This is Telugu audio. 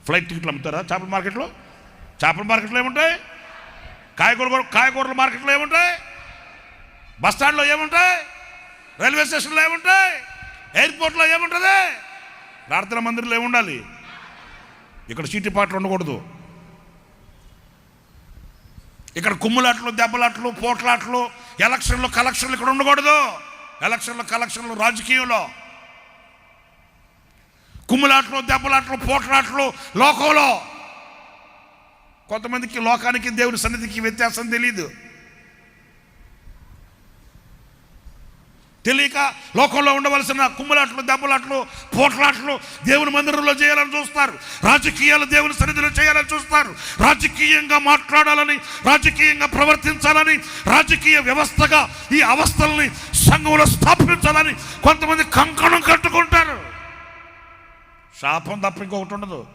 ఫ్లైట్ టికెట్లు అమ్ముతారా చేపల మార్కెట్లో? చేపల మార్కెట్లో ఏముంటాయి? కాయగూరల మార్కెట్లో ఏముంటాయి? బస్ స్టాండ్లో ఏముంటాయి? రైల్వే స్టేషన్లో ఏముంటాయి? ఎయిర్పోర్ట్లో ఏముంటుంది? ప్రార్థన మందిరంలో ఏముండాలి? ఇక్కడ చీటీ పాటలు ఉండకూడదు. ఇక్కడ కుమ్ములాట్లు, దెబ్బలాట్లు, పోట్లాట్లు, ఎలక్షన్లు కలెక్షన్లు ఇక్కడ ఉండకూడదు. ఎలక్షన్లు కలెక్షన్లు రాజకీయంలో, కుమ్ములాట్లు, దెబ్బలాట్లు, పోట్లాట్లు లోకంలో. కొంతమందికి లోకానికి దేవుని సన్నిధికి వ్యత్యాసం తెలియదు. తెలియక లోకంలో ఉండవలసిన కుమ్ములాట్లు, దెబ్బలాట్లు, పోట్లాట్లు దేవుని మందిరంలో చేయాలని చూస్తారు. రాజకీయాలు దేవుని సన్నిధిలో చేయాలని చూస్తారు. రాజకీయంగా మాట్లాడాలని, రాజకీయంగా ప్రవర్తించాలని, రాజకీయ వ్యవస్థగా ఈ అవస్థల్ని సంఘంలో స్థాపించాలని కొంతమంది కంకణం కట్టుకుంటారు. శాపం తప్ప ఇంకొకటి ఉండదు.